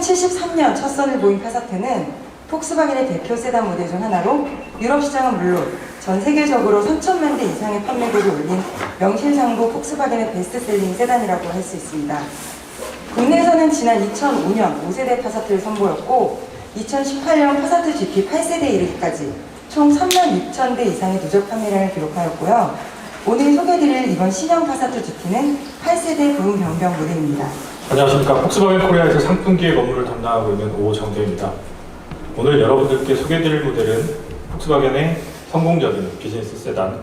1973년 첫 선을 보인 파사트는 폭스바겐의 대표 세단 모델 중 하나로 유럽 시장은 물론 전 세계적으로 3천만 대 이상의 판매고를 올린 명실상부 폭스바겐의 베스트셀링 세단이라고 할 수 있습니다. 국내에서는 지난 2005년 5세대 파사트를 선보였고 2018년 파사트 GT 8세대에 이르기까지 총 3만 6천 대 이상의 누적 판매량을 기록하였고요. 오늘 소개해드릴 이번 신형 파사트 GT는 8세대 부분 변경 모델입니다. 안녕하십니까. 폭스바겐 코리아에서 상품기획 업무를 담당하고 있는 오정대입니다. 오늘 여러분들께 소개해드릴 모델은 폭스바겐의 성공적인 비즈니스 세단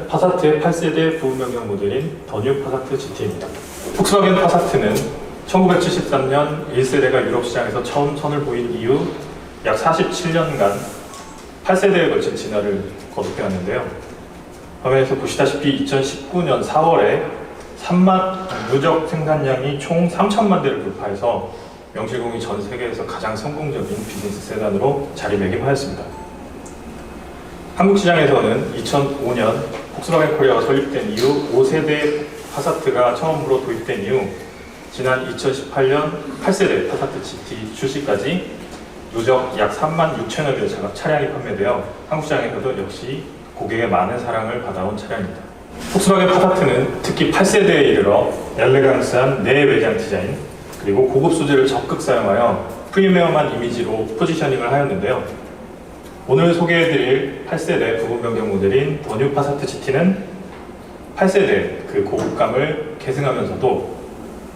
파사트의 8세대 부분 변경 모델인 더 뉴 파사트 GT입니다. 폭스바겐 파사트는 1973년 1세대가 유럽 시장에서 처음 선을 보인 이후 약 47년간 8세대에 걸친 진화를 거듭해왔는데요. 화면에서 보시다시피 2019년 4월에 누적 생산량이 총 3천만 대를 돌파해서 명실공히 전 세계에서 가장 성공적인 비즈니스 세단으로 자리매김하였습니다. 한국 시장에서는 2005년 폭스바겐 코리아가 설립된 이후 5세대 파사트가 처음으로 도입된 이후 지난 2018년 8세대 파사트 GT 출시까지 누적 약 3만 6천여 개의 차량이 판매되어 한국 시장에서도 역시 고객의 많은 사랑을 받아온 차량입니다. 폭스바겐 파사트는 특히 8세대에 이르러 엘레강스한 내외장 디자인 그리고 고급 소재를 적극 사용하여 프리미엄한 이미지로 포지셔닝을 하였는데요. 오늘 소개해드릴 8세대 부분 변경 모델인 더 뉴 파사트 GT는 8세대 그 고급감을 계승하면서도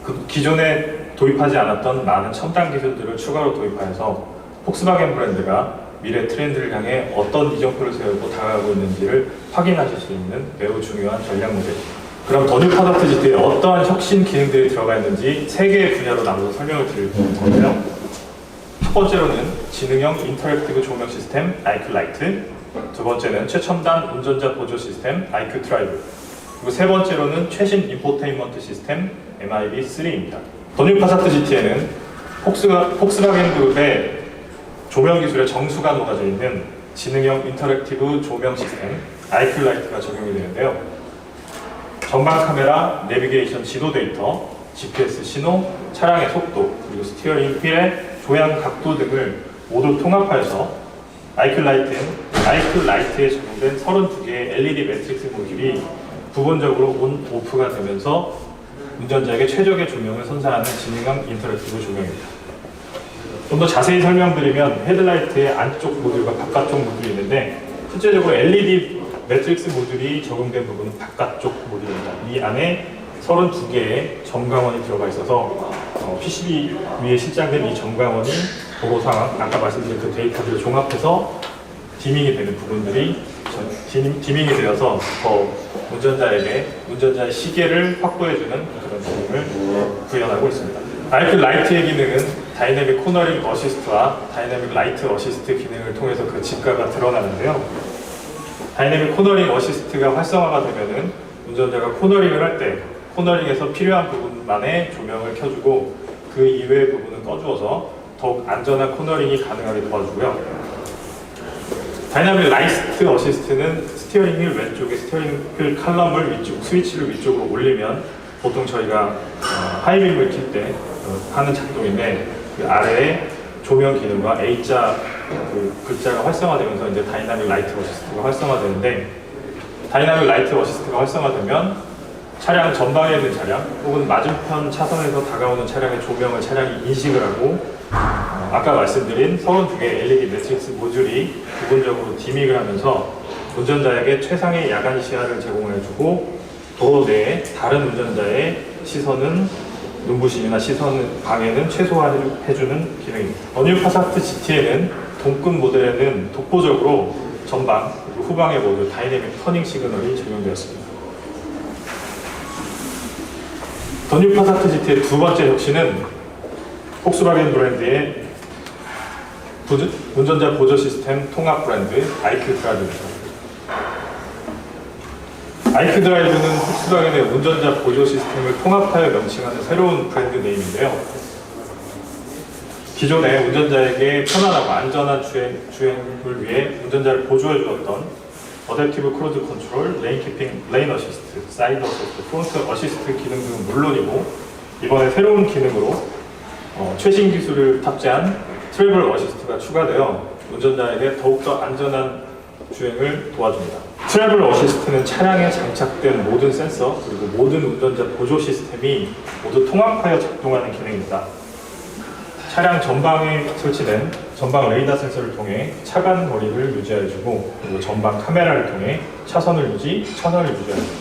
그 기존에 도입하지 않았던 많은 첨단 기술들을 추가로 도입하여서 폭스바겐 브랜드가 미래 트렌드를 향해 어떤 이정표를 세우고 다가가고 있는지를 확인하실 수 있는 매우 중요한 전략 모델. 그럼 더 뉴 파사트 GT에 어떠한 혁신 기능들이 들어가 있는지 3개의 분야로 나눠서 설명을 드릴 건데요. 첫 번째로는 지능형 인터랙티브 조명 시스템 IQ 라이트, 두 번째는 최첨단 운전자 보조 시스템 IQ 드라이브, 그리고 세 번째로는 최신 인포테인먼트 시스템 MIB3입니다. 더 뉴 파사트 GT에는 폭스바겐 그룹의 조명 기술의 정수가 녹아져 있는 지능형 인터랙티브 조명 시스템 IQ 라이트가 적용이 되는데요. 전방 카메라, 내비게이션 지도 데이터, GPS 신호, 차량의 속도, 그리고 스티어링 휠의 조향 각도 등을 모두 통합하여서 IQ 라이트에 적용된 32개의 LED 매트릭스 모듈이 부분적으로 온, 오프가 되면서 운전자에게 최적의 조명을 선사하는 지능형 인터랙티브 조명입니다. 좀 더 자세히 설명드리면 헤드라이트의 안쪽 모듈과 바깥쪽 모듈이 있는데 실제적으로 LED 매트릭스 모듈이 적용된 부분은 바깥쪽 모듈입니다. 이 안에 32개의 점광원이 들어가 있어서 PCB 위에 실장된 이 점광원이 도로 상황, 아까 말씀드린 그 데이터들을 종합해서 디밍이 되는 부분들이 디밍이 되어서 더 운전자의 시계를 확보해주는 그런 기능을 구현하고 있습니다. IQ 라이트의 기능은 다이내믹 코너링 어시스트와 다이내믹 라이트 어시스트 기능을 통해서 그 진가가 드러나는데요. 다이내믹 코너링 어시스트가 활성화가 되면은 운전자가 코너링을 할 때 코너링에서 필요한 부분만의 조명을 켜주고 그 이외의 부분은 꺼주어서 더욱 안전한 코너링이 가능하게 도와주고요. 다이내믹 라이트 어시스트는 스티어링 휠 왼쪽에 스티어링 휠 칼럼을 스위치를 위쪽으로 올리면 보통 저희가 하이빔을 킬 때 하는 작동인데 그 아래에 조명 기능과 A자 그 글자가 활성화되면서 이제 다이나믹 라이트 어시스트가 활성화되는데 다이나믹 라이트 어시스트가 활성화되면 차량 전방에 있는 차량 혹은 맞은편 차선에서 다가오는 차량의 조명을 차량이 인식을 하고 아까 말씀드린 32개의 LED 매트릭스 모듈이 부분적으로 디밍을 하면서 운전자에게 최상의 야간 시야를 제공해주고 도로 내에 다른 운전자의 시선은 눈부심이나 시선 방해는 최소화해주는 기능입니다. 더 뉴 파사트 GT에는 동급 모델에는 독보적으로 전방 그리고 후방에 모두 다이내믹 터닝 시그널이 적용되었습니다. 더 뉴 파사트 GT의 두 번째 혁신은 폭스바겐 브랜드의 운전자 보조 시스템 통합 브랜드 IQ 드라이브입니다. IQ 드라이브는 폭스바겐의 운전자 보조 시스템을 통합하여 명칭하는 새로운 브랜드 네임인데요. 기존에 운전자에게 편안하고 안전한 주행을 위해 운전자를 보조해 주었던 어댑티브 크루즈 컨트롤, 레인 키핑, 레인 어시스트, 사이드 어시스트, 프론트 어시스트 기능 등은 물론이고 이번에 새로운 기능으로 최신 기술을 탑재한 트래블 어시스트가 추가되어 운전자에게 더욱더 안전한 주행을 도와줍니다. 트래블 어시스트는 차량에 장착된 모든 센서 그리고 모든 운전자 보조 시스템이 모두 통합하여 작동하는 기능입니다. 차량 전방에 설치된 전방 레이더 센서를 통해 차간 거리를 유지해주고 그리고 전방 카메라를 통해 차선을 유지합니다.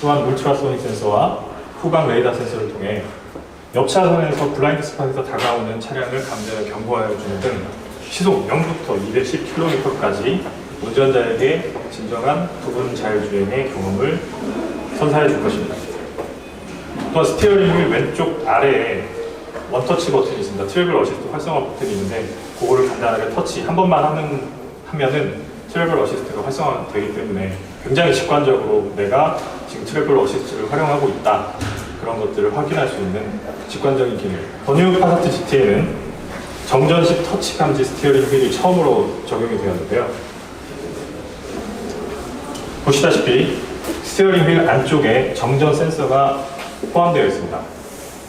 또한 울트라소닉 센서와 후방 레이더 센서를 통해 옆 차선에서 블라인드 스팟에서 다가오는 차량을 감지하여 경고하여 주는 등 시속 0부터 210km까지 운전자에게 진정한 부분 자율주행의 경험을 선사해 줄 것입니다. 또한 스티어링 휠 왼쪽 아래에 원터치 버튼이 있습니다. 트래블 어시스트 활성화 버튼이 있는데 그거를 간단하게 터치 한 번만 하면은 트래블 어시스트가 활성화되기 때문에 굉장히 직관적으로 내가 지금 트래블 어시스트를 활용하고 있다 그런 것들을 확인할 수 있는 직관적인 기능. 더 뉴 파사트 GT에는 정전식 터치 감지 스티어링 휠이 처음으로 적용이 되었는데요. 보시다시피 스티어링 휠 안쪽에 정전 센서가 포함되어 있습니다.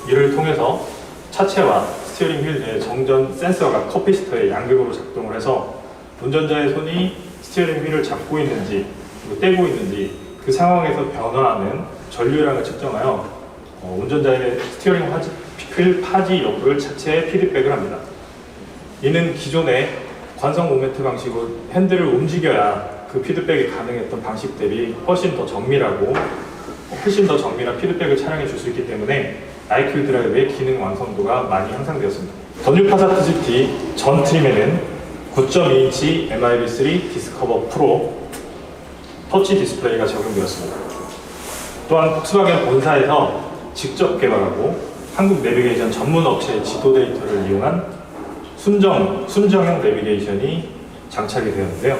이를 통해서 차체와 스티어링 휠 내의 정전 센서가 커피스터의 양극으로 작동을 해서 운전자의 손이 스티어링 휠을 잡고 있는지 그리고 떼고 있는지 그 상황에서 변화하는 전류량을 측정하여 운전자의 스티어링 휠 파지 여부를 차체에 피드백을 합니다. 이는 기존의 관성 모멘트 방식으로 핸들을 움직여야 그 피드백이 가능했던 방식 대비 훨씬 더 정밀한 피드백을 차량에 줄 수 있기 때문에 IQ 드라이브의 기능 완성도가 많이 향상되었습니다. 더 뉴 파사트 GT 전 트림에는 9.2인치 MIB3 디스커버 프로 터치 디스플레이가 적용되었습니다. 또한 폭스바겐 본사에서 직접 개발하고 한국 내비게이션 전문 업체의 지도 데이터를 이용한 순정형 내비게이션이 장착이 되었는데요.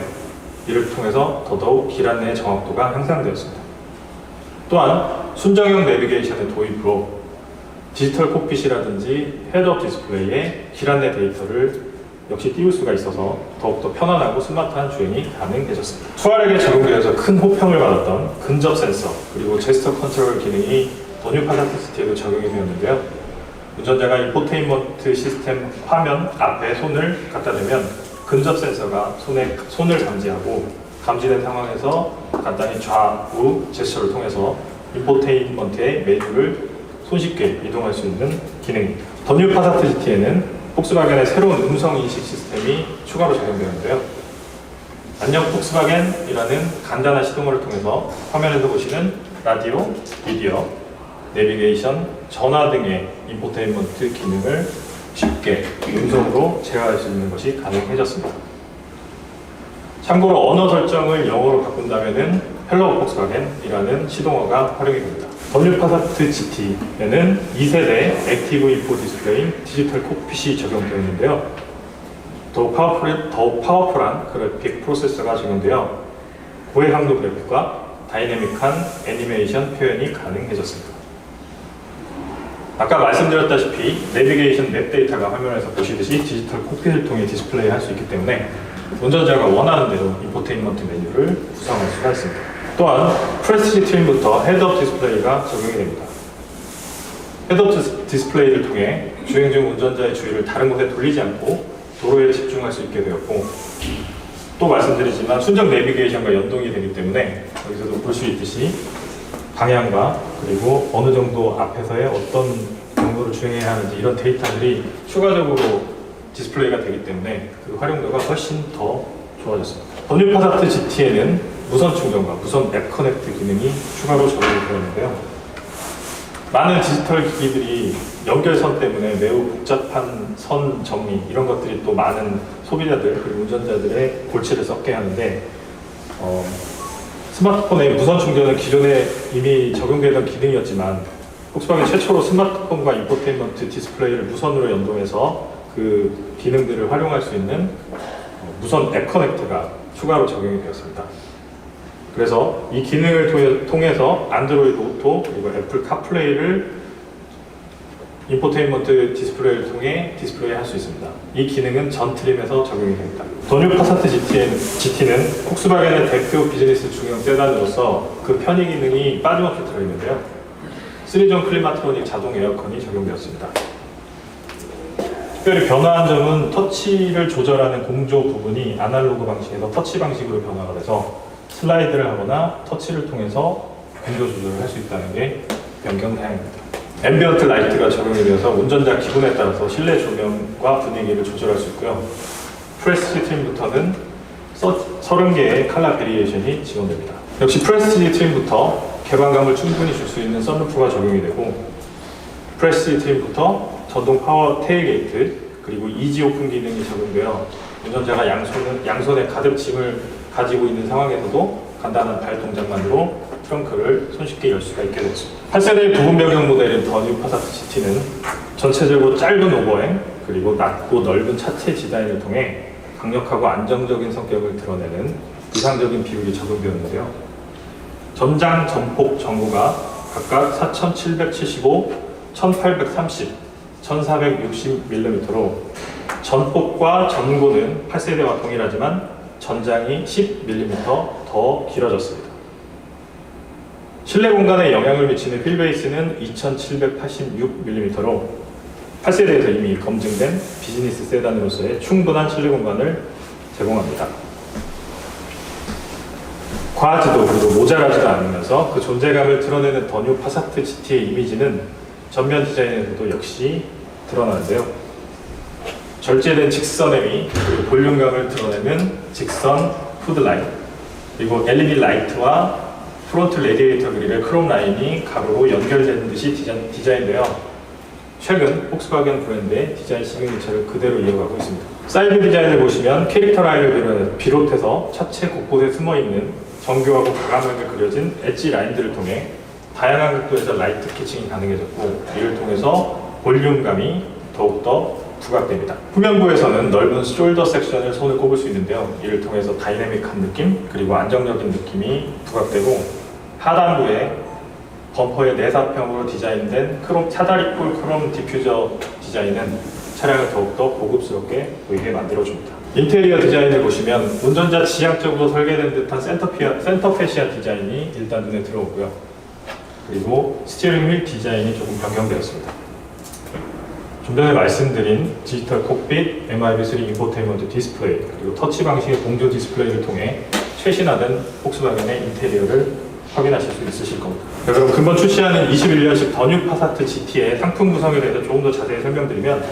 이를 통해서 더더욱 길 안내의 정확도가 향상되었습니다. 또한 순정형 내비게이션의 도입으로 디지털 콕핏이라든지 헤드업 디스플레이에 길 안내 데이터를 역시 띄울 수가 있어서 더욱더 편안하고 스마트한 주행이 가능해졌습니다. 투아렉에 적용되어서 큰 호평을 받았던 근접 센서 그리고 제스처 컨트롤 기능이 더 뉴 파사트 GT에도 적용이 되었는데요. 운전자가 인포테인먼트 시스템 화면 앞에 손을 갖다 대면 근접 센서가 손을 감지하고 감지된 상황에서 간단히 좌우 제스처를 통해서 인포테인먼트의 메뉴를 손쉽게 이동할 수 있는 기능입니다. 더 뉴 파사트 GT에는 폭스바겐의 새로운 음성 인식 시스템이 추가로 적용되는데요. 안녕 폭스바겐이라는 간단한 시동어를 통해서 화면에서 보시는 라디오, 비디오, 내비게이션, 전화 등의 인포테인먼트 기능을 쉽게 음성으로 제어할 수 있는 것이 가능해졌습니다. 참고로 언어 설정을 영어로 바꾼다면 헬로우 폭스바겐이라는 시동어가 활용이 됩니다. 더 뉴 파사트 GT에는 2세대 액티브 인포 디스플레이인 디지털 콕핏이 적용되어 있는데요. 더욱 파워풀한 그래픽 프로세서가 적용되어 고해상도 그래픽과 다이내믹한 애니메이션 표현이 가능해졌습니다. 아까 말씀드렸다시피 내비게이션 맵 데이터가 화면에서 보시듯이 디지털 콕핏을 통해 디스플레이 할 수 있기 때문에 운전자가 원하는 대로 인포테인먼트 메뉴를 구성할 수가 있습니다. 또한 프레스티지 트림부터 헤드업 디스플레이가 적용이 됩니다. 헤드업 디스플레이를 통해 주행 중 운전자의 주의를 다른 곳에 돌리지 않고 도로에 집중할 수 있게 되었고 또 말씀드리지만 순정 내비게이션과 연동이 되기 때문에 여기서도 볼 수 있듯이 방향과 그리고 어느 정도 앞에서의 어떤 경로를 주행해야 하는지 이런 데이터들이 추가적으로 디스플레이가 되기 때문에 그 활용도가 훨씬 더 좋아졌습니다. 더 뉴 파사트 GT에는 무선 충전과 무선 앱 커넥트 기능이 추가로 적용이 되었는데요. 많은 디지털 기기들이 연결선 때문에 매우 복잡한 선 정리 이런 것들이 또 많은 소비자들 그리고 운전자들의 골치를 썩게 하는데 스마트폰의 무선 충전은 기존에 이미 적용되던 기능이었지만 폭스바겐 최초로 스마트폰과 인포테인먼트 디스플레이를 무선으로 연동해서 그 기능들을 활용할 수 있는 무선 앱 커넥트가 추가로 적용이 되었습니다. 그래서 이 기능을 통해서 안드로이드 오토 그리고 애플 카플레이를 인포테인먼트 디스플레이를 통해 디스플레이 할 수 있습니다. 이 기능은 전 트림에서 적용이 됩니다. 더 뉴 파사트 GT는 폭스바겐의 대표 비즈니스 중형 세단으로서 그 편의 기능이 빠짐없이 들어있는데요. 3존 클리마트로닉 자동 에어컨이 적용되었습니다. 특별히 변화한 점은 터치를 조절하는 공조 부분이 아날로그 방식에서 터치 방식으로 변화가 돼서 슬라이드를 하거나 터치를 통해서 공조 조절을 할 수 있다는 게 변경 사양입니다. 앰비언트 라이트가 적용이 되어서 운전자 기분에 따라서 실내 조명과 분위기를 조절할 수 있고요. 프레스티지 트림부터는 30개의 컬러 베리에이션이 지원됩니다. 역시 프레스티지 트림부터 개방감을 충분히 줄 수 있는 썬루프가 적용이 되고, 프레스티지 트림부터 전동 파워 테일게이트 그리고 이지 오픈 기능이 적용되어 운전자가 양손에 가득 짐을 가지고 있는 상황에서도 간단한 발 동작만으로 트렁크를 손쉽게 열 수가 있게 됐습니다. 8세대의 부분 변경 모델인 더 뉴 파사트 GT는 전체적으로 짧은 오버행 그리고 낮고 넓은 차체 디자인을 통해 강력하고 안정적인 성격을 드러내는 이상적인 비율이 적용되었는데요. 전장, 전폭, 전고가 각각 4775, 1830, 1460mm로 전폭과 전고는 8세대와 동일하지만 전장이 10mm 더 길어졌습니다. 실내 공간에 영향을 미치는 휠베이스는 2786mm로 8세대에서 이미 검증된 비즈니스 세단으로서의 충분한 실내 공간을 제공합니다. 과하지도 그리고 모자라지도 않으면서 그 존재감을 드러내는 더 뉴 파사트 GT의 이미지는 전면 디자인에서도 역시 드러나는데요. 절제된 직선 헤미, 그리고 볼륨감을 드러내는 직선 후드라인, 그리고 LED 라이트와 프론트 레디에이터 그릴의 크롬 라인이 가로로 연결되는 듯이 디자인되어 최근 폭스바겐 브랜드의 디자인 시그니처를 그대로 이어가고 있습니다. 사이드 디자인을 보시면 캐릭터 라인을 비롯해서 차체 곳곳에 숨어있는 정교하고 과감하게 그려진 엣지 라인들을 통해 다양한 각도에서 라이트 캐칭이 가능해졌고, 이를 통해서 볼륨감이 더욱더 부각됩니다. 후면부에서는 넓은 숄더 섹션을 손을 꼽을 수 있는데요. 이를 통해서 다이내믹한 느낌 그리고 안정적인 느낌이 부각되고, 하단부에 범퍼의 내사평으로 디자인된 사다리폴 크롬 디퓨저 디자인은 차량을 더욱더 고급스럽게 보이게 만들어줍니다. 인테리어 디자인을 보시면 운전자 지향적으로 설계된 듯한 센터 패시아 디자인이 일단 눈에 들어오고요. 그리고 스티어링 휠 디자인이 조금 변경되었습니다. 좀 전에 말씀드린 디지털 콕핏, MIB3 인포테인먼트 디스플레이, 그리고 터치 방식의 공조 디스플레이를 통해 최신화된 폭스바겐의 인테리어를 확인하실 수 있으실 겁니다. 그럼 금번 출시하는 21년식 더 뉴 파사트 GT의 상품 구성에 대해서 조금 더 자세히 설명드리면,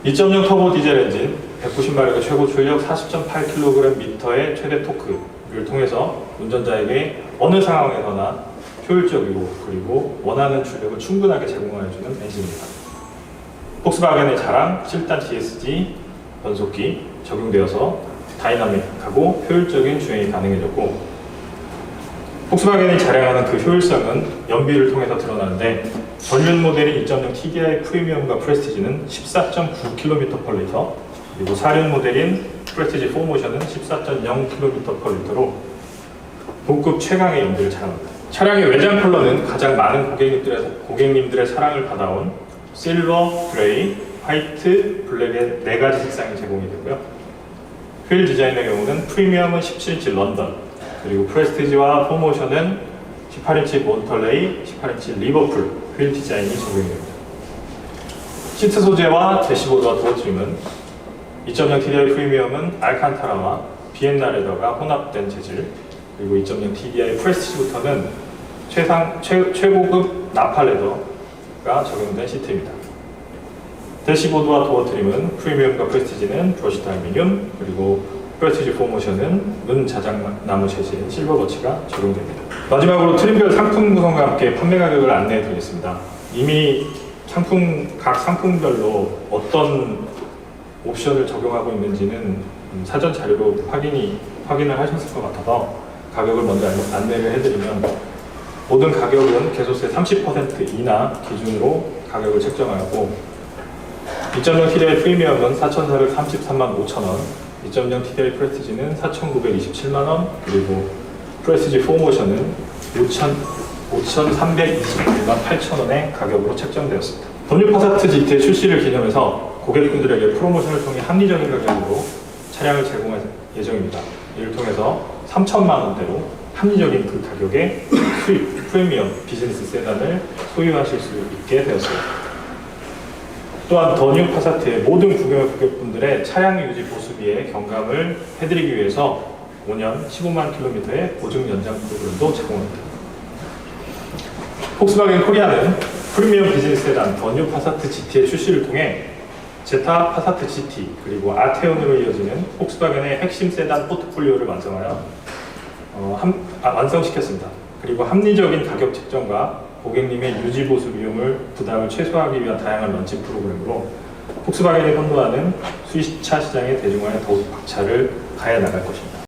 2.0 터보 디젤 엔진, 190마력의 최고 출력, 40.8kgm의 최대 토크를 통해서 운전자에게 어느 상황에서나 효율적이고 그리고 원하는 출력을 충분하게 제공해주는 엔진입니다. 폭스바겐의 자랑 7단 TSG 변속기 적용되어서 다이나믹하고 효율적인 주행이 가능해졌고, 폭스바겐이 자랑하는 그 효율성은 연비를 통해서 드러나는데, 전륜 모델인 2.0 TDI 프리미엄과 프레스티지는 14.9km/L, 그리고 4륜 모델인 프레스티지 4모션은 14.0km/L로 동급 최강의 연비를 자랑합니다. 차량의 외장 컬러는 가장 많은 고객님들의 사랑을 받아온 실버, 그레이, 화이트, 블랙의 4가지 색상이 제공이 되고요. 휠 디자인의 경우는 프리미엄은 17인치 런던, 그리고 프레스티지와 4모션은 18인치 몬털레이, 18인치 리버풀 휠 디자인이 적용이 됩니다. 시트 소재와 대시보드와 도어 트림은 2.0 TDI 프리미엄은 알칸타라와 비엔나 레더가 혼합된 재질, 그리고 2.0 TDI 프레스티지부터는 최고급 나파 레더가 적용된 시트입니다. 대시보드와 도어 트림은 프리미엄과 프레스티지는 브러시드 알루미늄, 그리고 프레스티지 4모션은 은 자작나무 재질 실버 버치가 적용됩니다. 마지막으로 트림별 상품 구성과 함께 판매 가격을 안내해 드리겠습니다. 이미 각 상품별로 어떤 옵션을 적용하고 있는지는 사전 자료로 확인을 하셨을 것 같아서 가격을 먼저 안내를 해드리면, 모든 가격은 개소세 30% 이나 기준으로 가격을 책정하였고, 2.0 TDI 프리미엄은 4,433만 5천원, 2.0 TDI 프레스티지는 4,927만원, 그리고 프레스티지 4모션은 5,321만 8천원의 가격으로 책정되었습니다. 더 뉴 파사트 GT의 출시를 기념해서 고객분들에게 프로모션을 통해 합리적인 가격으로 차량을 제공할 예정입니다. 이를 통해서 3천만 원대로 합리적인 그 가격에 수입 프리미엄 비즈니스 세단을 소유하실 수 있게 되었습니다. 또한 더 뉴 파사트의 모든 고객분들의 차량 유지 보수비에 경감을 해드리기 위해서 5년 15만 킬로미터의 보증 연장 프로그램도 제공합니다. 폭스바겐 코리아는 프리미엄 비즈니스 세단 더 뉴 파사트 GT의 출시를 통해 제타 파사트 GT 그리고 아테온으로 이어지는 폭스바겐의 핵심 세단 포트폴리오를 완성시켰습니다. 그리고 합리적인 가격 책정과 고객님의 유지 보수 비용을 부담을 최소화하기 위한 다양한 런칭 프로그램으로 폭스바겐이 선도하는 수입차 시장의 대중화에 더욱 박차를 가해 나갈 것입니다.